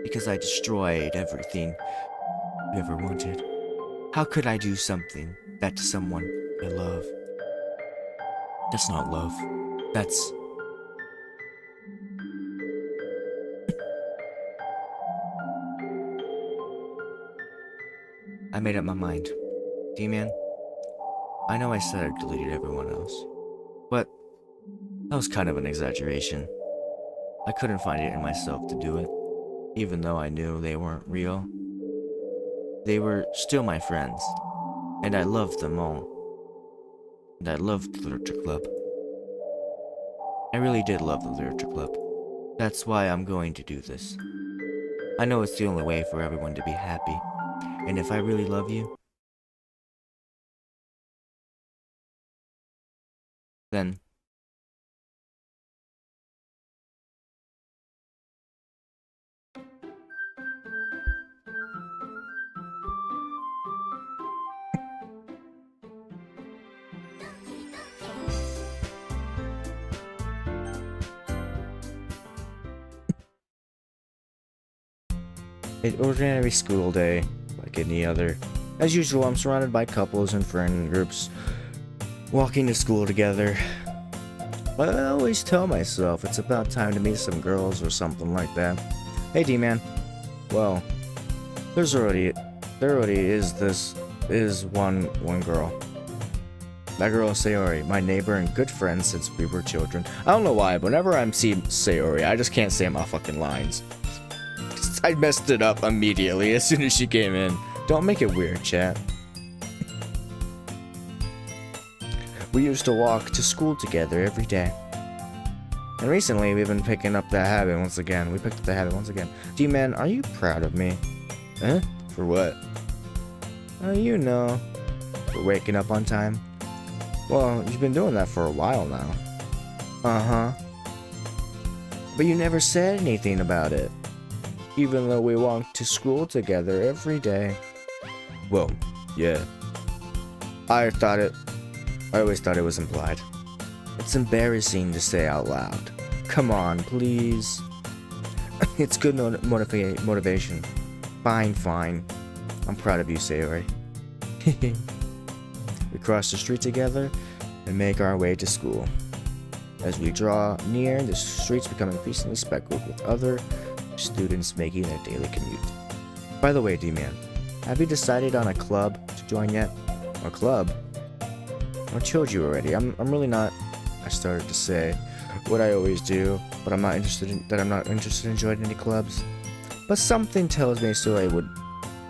Because I destroyed everything you ever wanted. How could I do something that to someone I love? That's not love. That's... I made up my mind. D-Man, I know I said I deleted everyone else, but that was kind of an exaggeration. I couldn't find it in myself to do it, even though I knew they weren't real. They were still my friends, and I loved them all. And I loved the Literature Club. I really did love the Literature Club. That's why I'm going to do this. I know it's the only way for everyone to be happy, and if I really love you, then... An ordinary school day, like any other. As usual, I'm surrounded by couples and friend groups, walking to school together. But I always tell myself it's about time to meet some girls or something like that. Hey D-Man. Well, there already is one girl. That girl is Sayori, my neighbor and good friend since we were children. I don't know why, but whenever I'm seeing Sayori, I just can't say my fucking lines. I messed it up immediately as soon as she came in. Don't make it weird, chat. We used to walk to school together every day. And recently, we've been picking up that habit once again. We picked up the habit once again. D-Man, are you proud of me? Huh? For what? You know. For waking up on time. Well, you've been doing that for a while now. Uh-huh. But you never said anything about it. Even though we walked to school together every day. Well, yeah. I always thought it was implied. It's embarrassing to say out loud. Come on, please. It's good motivation. Fine. I'm proud of you, Sayori. We cross the street together and make our way to school. As we draw near, the streets become increasingly speckled with other students making their daily commute. By the way, D-Man, have you decided on a club to join yet? A club? I told you already. I'm really not. I started to say what I always do, but I'm not interested in joining any clubs. But something tells me Sayori would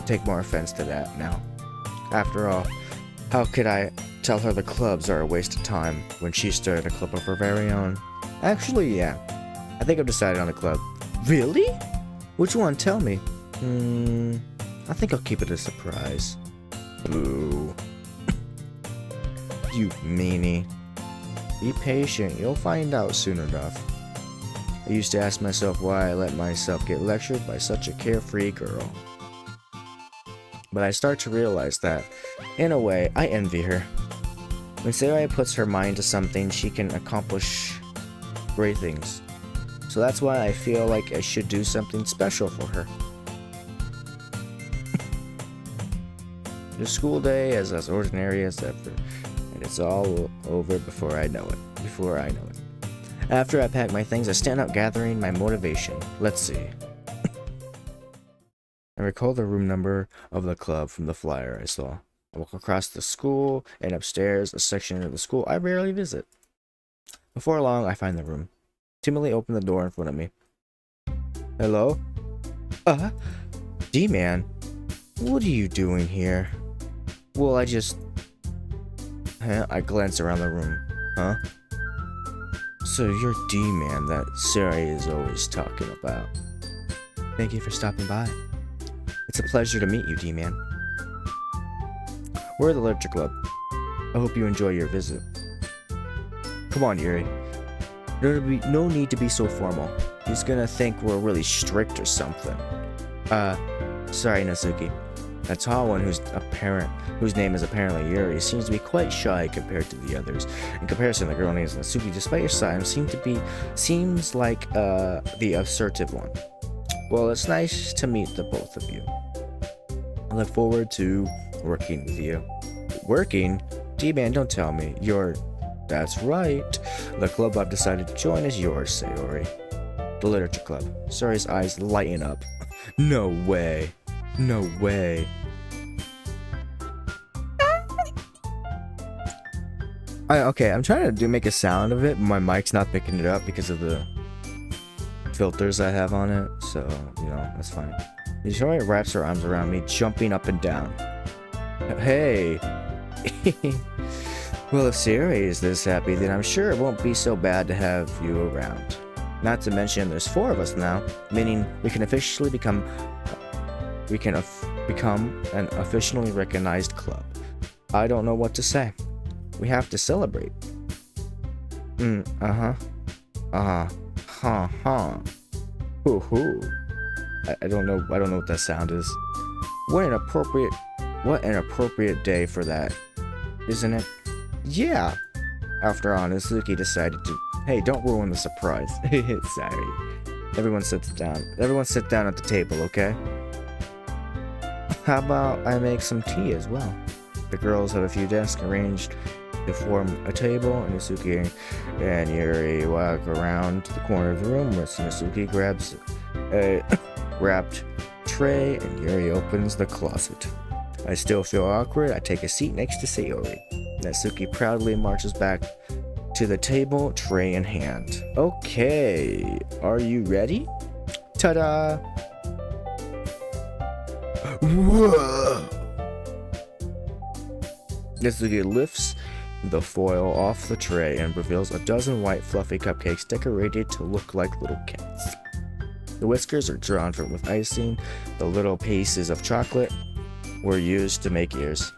take more offense to that now. After all, how could I tell her the clubs are a waste of time when she started a club of her very own? Actually, yeah. I think I've decided on a club. Really? Which one? Tell me. I think I'll keep it a surprise. Boo. You meanie. Be patient, you'll find out soon enough. I used to ask myself why I let myself get lectured by such a carefree girl. But I start to realize that, in a way, I envy her. When Sarai puts her mind to something, she can accomplish great things. So that's why I feel like I should do something special for her. The school day is as ordinary as ever, and it's all over before I know it. After I pack my things, I stand up gathering my motivation. Let's see. I recall the room number of the club from the flyer I saw. I walk across the school and upstairs, a section of the school I rarely visit. Before long, I find the room. Timidly open the door in front of me. Hello? D-Man, what are you doing here? Well, I glance around the room. Huh? So you're D-Man that Sarai is always talking about. Thank you for stopping by. It's a pleasure to meet you, D-Man. We're at the Literature Club. I hope you enjoy your visit. Come on, Yuri. No need to be so formal. He's gonna think we're really strict or something. Sorry, Natsuki. A tall one whose name is apparently Yuri seems to be quite shy compared to the others. In comparison, the girl named Natsuki, despite her size, seems like the assertive one. Well, it's nice to meet the both of you. I look forward to working with you. Working? D-Man, don't tell me. That's right. The club I've decided to join is yours, Sayori. The Literature Club. Sayori's eyes lighten up. No way. No way. Okay, I'm trying to make a sound of it, but my mic's not picking it up because of the filters I have on it, so, that's fine. Sayori wraps her arms around me, jumping up and down. Hey! Well, if Sayori is this happy, then I'm sure it won't be so bad to have you around. Not to mention, there's 4 of us now, meaning we can officially become an officially recognized club. I don't know what to say. We have to celebrate. Hoo hoo. I don't know what that sound is. What an appropriate day for that, isn't it? Yeah. After all, Natsuki decided to. Hey, don't ruin the surprise. Sorry. Everyone sits down. Everyone sit down at the table, okay? How about I make some tea as well? The girls have a few desks arranged to form a table, and Natsuki and Yuri walk around to the corner of the room where Natsuki grabs a wrapped tray and Yuri opens the closet. I still feel awkward. I take a seat next to Sayori. Natsuki proudly marches back to the table, tray in hand. Okay, are you ready? Ta-da! Whoa! Natsuki lifts the foil off the tray and reveals a dozen white fluffy cupcakes decorated to look like little cats. The whiskers are drawn with icing. The little pieces of chocolate were used to make ears.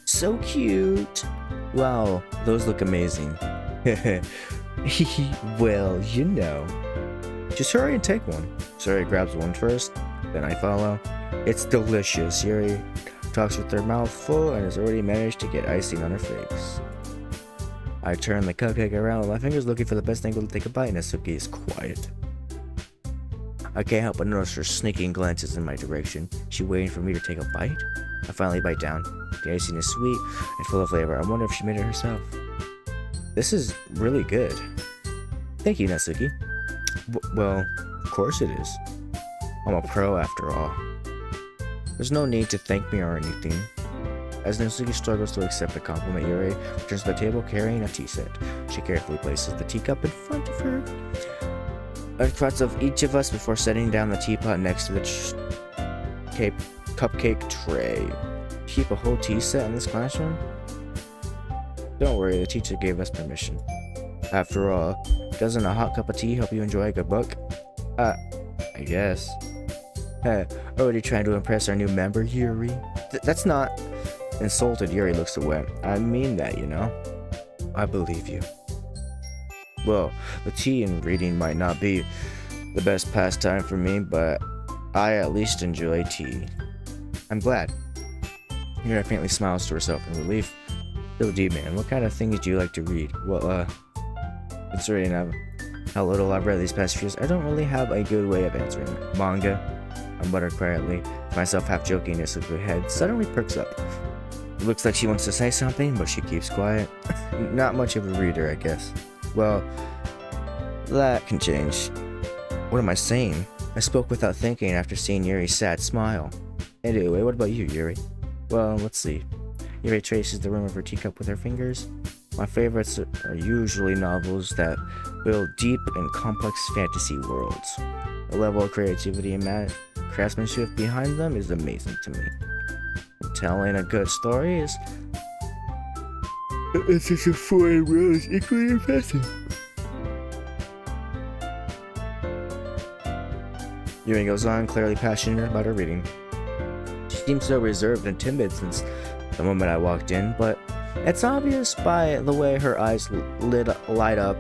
So cute! Wow, those look amazing. Well, Just hurry and take one. Sayori grabs one first, then I follow. It's delicious. Yuri talks with her mouth full and has already managed to get icing on her face. I turn the cupcake around with my fingers looking for the best angle to take a bite. Natsuki is quiet. I can't help but notice her sneaking glances in my direction. She waiting for me to take a bite? I finally bite down. The icing is sweet and full of flavor. I wonder if she made it herself. This is really good. Thank you, Natsuki. Well, of course it is. I'm a pro after all. There's no need to thank me or anything. As Natsuki struggles to accept the compliment, Yuri returns to the table carrying a tea set. She carefully places the teacup in front of her, in front of each of us before setting down the teapot next to the cupcake tray. Keep a whole tea set in this classroom? Don't worry, the teacher gave us permission. After all, doesn't a hot cup of tea help you enjoy a good book? I guess. Already trying to impress our new member, Yuri? That's not... insulted, Yuri looks away. I mean that, you know? I believe you. Well, the tea and reading might not be the best pastime for me, but I at least enjoy tea. I'm glad. Yuri faintly smiles to herself in relief. So, D-Man, what kind of things do you like to read? Well, considering how little I've read these past few years, I don't really have a good way of answering. Manga, I mutter quietly, myself half joking as her head suddenly perks up. It looks like she wants to say something, but she keeps quiet. Not much of a reader, I guess. Well, that can change. What am I saying? I spoke without thinking after seeing Yuri's sad smile. Anyway, what about you, Yuri? Well, let's see. Yuri traces the rim of her teacup with her fingers. My favorites are usually novels that build deep and complex fantasy worlds. The level of creativity and craftsmanship behind them is amazing to me. Telling a good story is... It's just a foreign world is equally impressive. Yuri goes on, clearly passionate about her reading. She seems so reserved and timid since the moment I walked in, but it's obvious by the way her eyes light up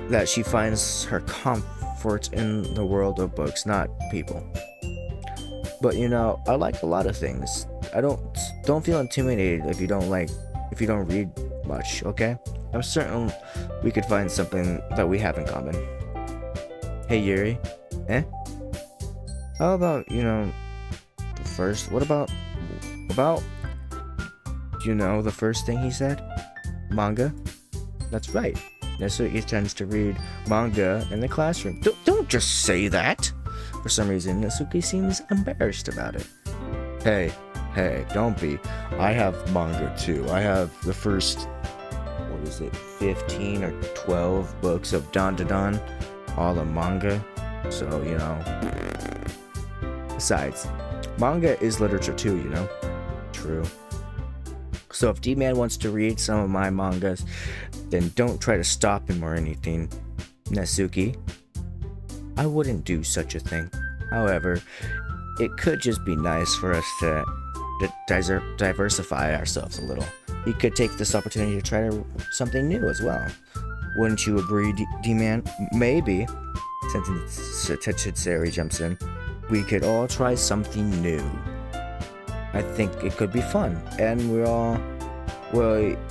that she finds her comfort in the world of books, not people. But you know, I like a lot of things. I don't feel intimidated if you don't read much, okay? I'm certain we could find something that we have in common. Hey Yuri, How about, the first? What about, the first thing he said? Manga? That's right. Natsuki tends to read manga in the classroom. Don't just say that! For some reason, Natsuki seems embarrassed about it. Hey, don't be. I have manga too. I have the first, 15 or 12 books of Dan Da Dan, all the manga. So, Besides, manga is literature too, True. So if D-Man wants to read some of my mangas, then don't try to stop him or anything, Natsuki. I wouldn't do such a thing. However, it could just be nice for us to diversify ourselves a little. We could take this opportunity to try something new as well. Wouldn't you agree, D-Man? Maybe, since Tetsuri jumps in, we could all try something new. I think it could be fun, and we'll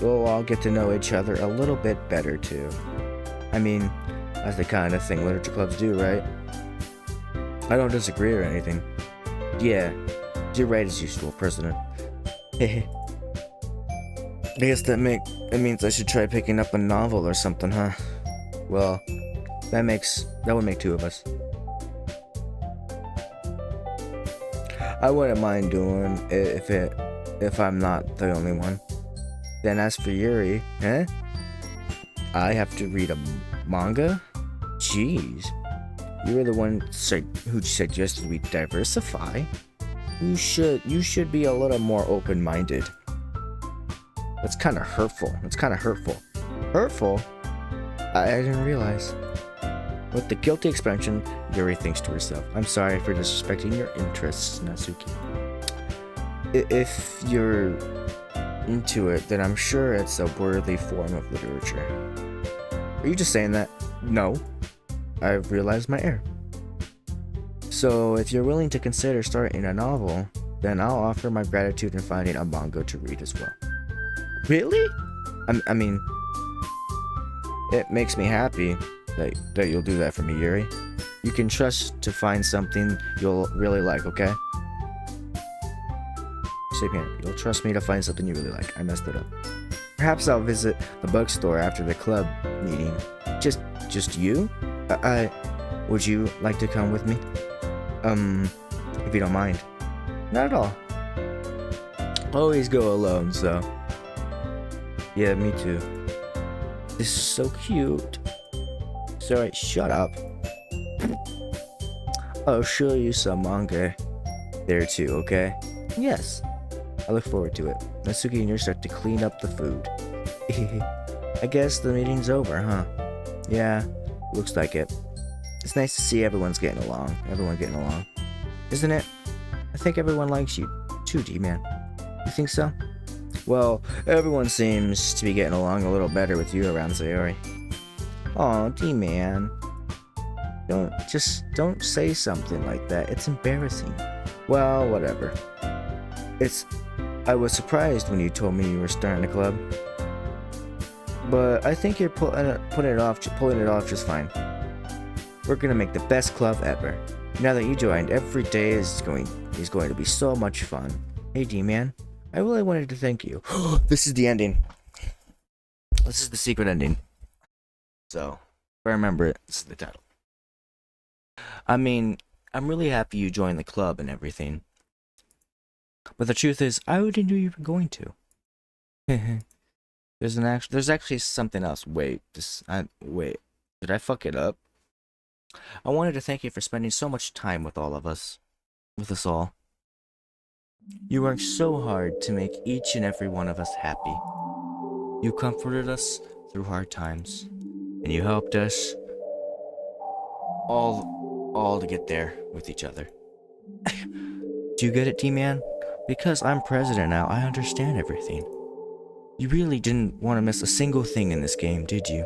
all get to know each other a little bit better too. I mean, that's the kind of thing literature clubs do, right? I don't disagree or anything. Yeah, you're right as usual, President. I guess that means I should try picking up a novel or something, huh? Well, that would make two of us. I wouldn't mind doing it if I'm not the only one. Then as for Yuri, I have to read a manga? Jeez. You were the one who suggested we diversify. You should be a little more open-minded. That's kind of hurtful. Hurtful? I didn't realize. With the guilty expression, Yuri thinks to herself, I'm sorry for disrespecting your interests, Natsuki. If you're into it, then I'm sure it's a worthy form of literature. Are you just saying that? No. I've realized my error. So, if you're willing to consider starting a novel, then I'll offer my gratitude in finding a manga to read as well. Really? I mean, it makes me happy that you'll do that for me, Yuri. You can trust to find something you'll really like, okay? You'll trust me to find something you really like. I messed it up. Perhaps I'll visit the bookstore after the club meeting. Just you? Would you like to come with me? If you don't mind. Not at all. Always go alone, so. Yeah, me too. This is so cute. Sorry, shut up. I'll show you some manga there too, okay? Yes. I look forward to it. Natsuki and Yuri start to clean up the food. I guess the meeting's over, huh? Yeah, looks like it. It's nice to see everyone getting along. Isn't it? I think everyone likes you too, D-Man. You think so? Well, everyone seems to be getting along a little better with you around Sayori. Aw, D-man. Don't say something like that. It's embarrassing. Well, whatever. I was surprised when you told me you were starting a club. But I think you're pulling it off just fine. We're gonna make the best club ever. Now that you joined, every day is going to be so much fun. Hey D-man, I really wanted to thank you. This is the ending. This is the secret ending. So, if I remember it, this is the title. I mean, I'm really happy you joined the club and everything. But the truth is, I already knew you were going to. There's actually something else. Wait, did I fuck it up? I wanted to thank you for spending so much time with us all. You worked so hard to make each and every one of us happy. You comforted us through hard times, and you helped us all to get there with each other. Do you get it, D-Man? Because I'm president now, I understand everything. You really didn't want to miss a single thing in this game, did you?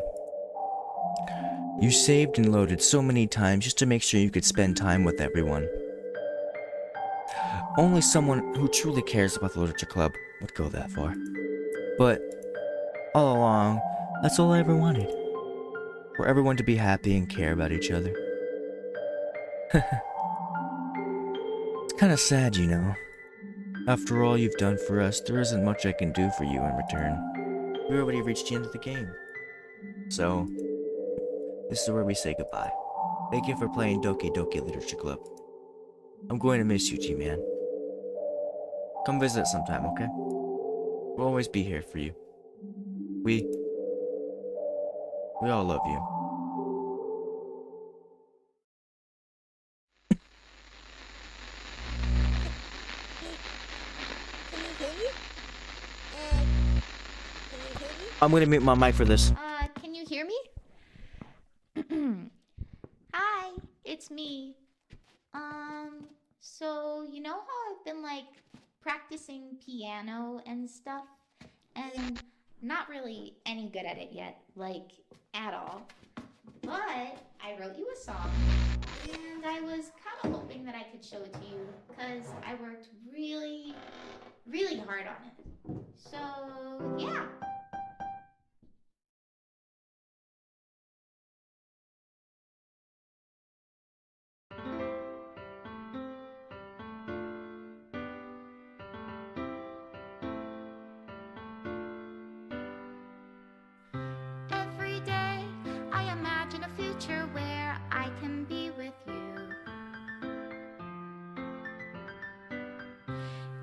You saved and loaded so many times just to make sure you could spend time with everyone. Only someone who truly cares about the Literature Club would go that far. But, all along, that's all I ever wanted. For everyone to be happy and care about each other. It's kinda sad, you know. After all you've done for us, there isn't much I can do for you in return. We already reached the end of the game. So, this is where we say goodbye. Thank you for playing Doki Doki Literature Club. I'm going to miss you, G-Man. Come visit sometime, okay? We'll always be here for you. We all love you. I'm gonna mute my mic for this. Can you hear me? Hi, it's me. So you know how I've been like practicing piano and stuff, and not really any good at it yet, like at all. But I wrote you a song, and I was kind of hoping that I could show it to you because I worked really, really hard on it. So yeah. Every day I imagine a future where I can be with you.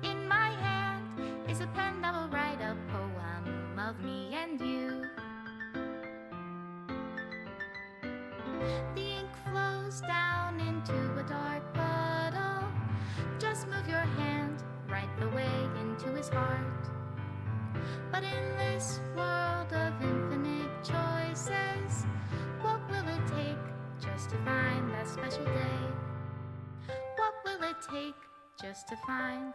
In my hand is a pen that will write a poem of me and you. The ink flows down into a dark puddle. Just move your hand right the way into his heart. But in this world of infinite choices, what will it take just to find that special day? What will it take just to find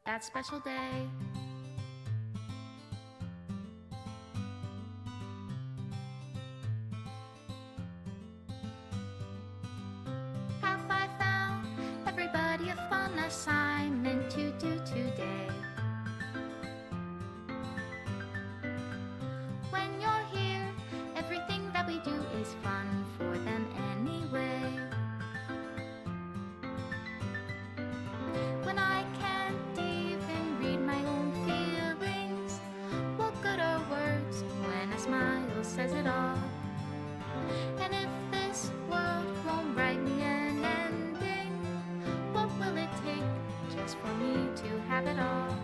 that special day? Have I found everybody a fun assignment to do today? When you're here, everything that we do is fun for them anyway. When I can't even read my own feelings, what good are words when a smile says it all? And if this world won't write me an ending, what will it take just for me to have it all?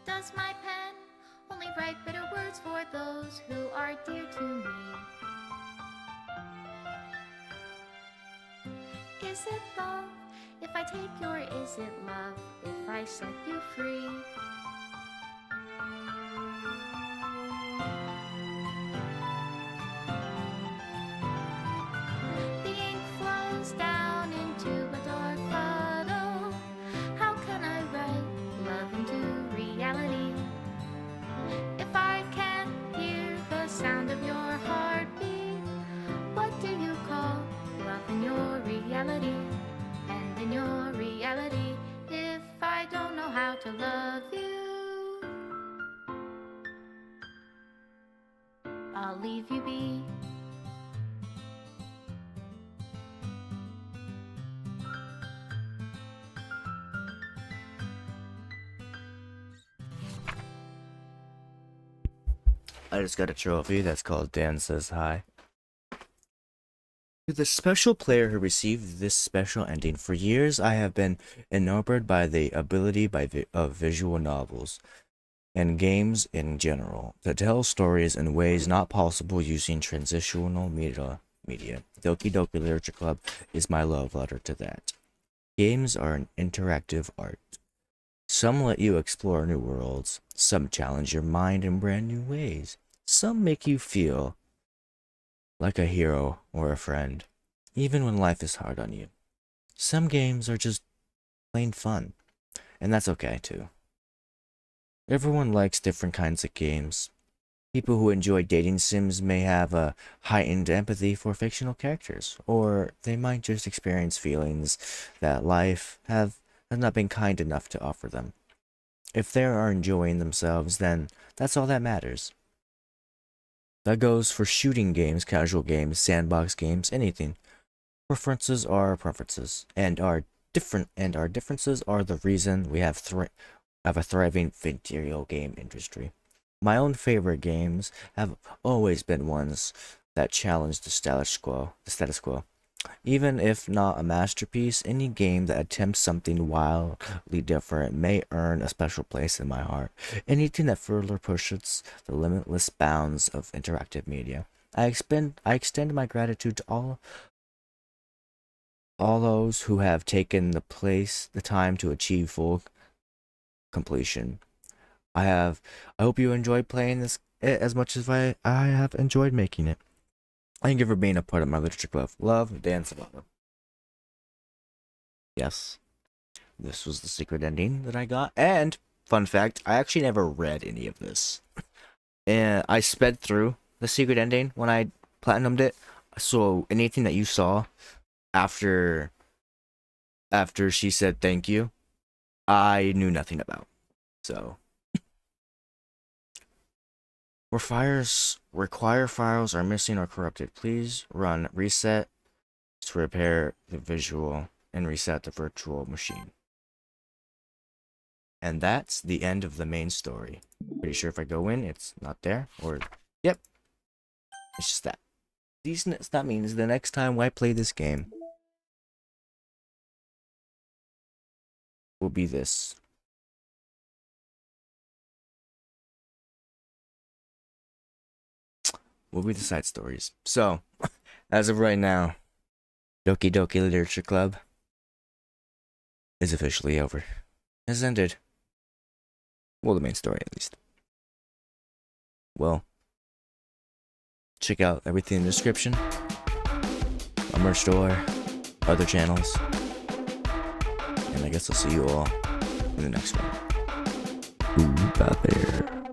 Does my pen only write bitter words for those who are dear to me? Is it love if I take you, or is it love if I set you free? The ink flows down into a dark puddle. How can I write love into reality? If I can't hear the sound of your heartbeat, what do you call love in your reality? And in your reality, if I don't know how to love you, I'll leave you be. I just got a trophy that's called Dan Says Hi. To the special player who received this special ending, for years I have been enamored by the ability of visual novels and games in general to tell stories in ways not possible using transitional media. Doki Doki Literature Club is my love letter to that. Games are an interactive art. Some let you explore new worlds, some challenge your mind in brand new ways, some make you feel like a hero or a friend, even when life is hard on you. Some games are just plain fun, and that's okay too. Everyone likes different kinds of games. People who enjoy dating sims may have a heightened empathy for fictional characters, or they might just experience feelings that life has not been kind enough to offer them. If they are enjoying themselves, then that's all that matters. That goes for shooting games, casual games, sandbox games, anything. Preferences are preferences, and our differences are the reason we have a thriving video game industry. My own favorite games have always been ones that challenge the status quo. Even if not a masterpiece, any game that attempts something wildly different may earn a special place in my heart. Anything that further pushes the limitless bounds of interactive media. I extend my gratitude to all those who have taken the time to achieve full completion. I hope you enjoyed playing this as much as I have enjoyed making it. Thank you for being a part of my literature club. Love, Dan Savano. Yes, this was the secret ending that I got. And, fun fact, I actually never read any of this. And I sped through the secret ending when I platinumed it. So anything that you saw after she said thank you, I knew nothing about. So require files are missing or corrupted. Please run reset to repair the visual and reset the virtual machine. And that's the end of the main story. Pretty sure if I go in, it's not there. Or, yep. It's just that. That means the next time I play this game will be this. Will be the side stories. So, as of right now, Doki Doki Literature Club is officially over. Has ended. Well, the main story at least. Well, check out everything in the description. My merch store, other channels. And I guess I'll see you all in the next one. Who's out there?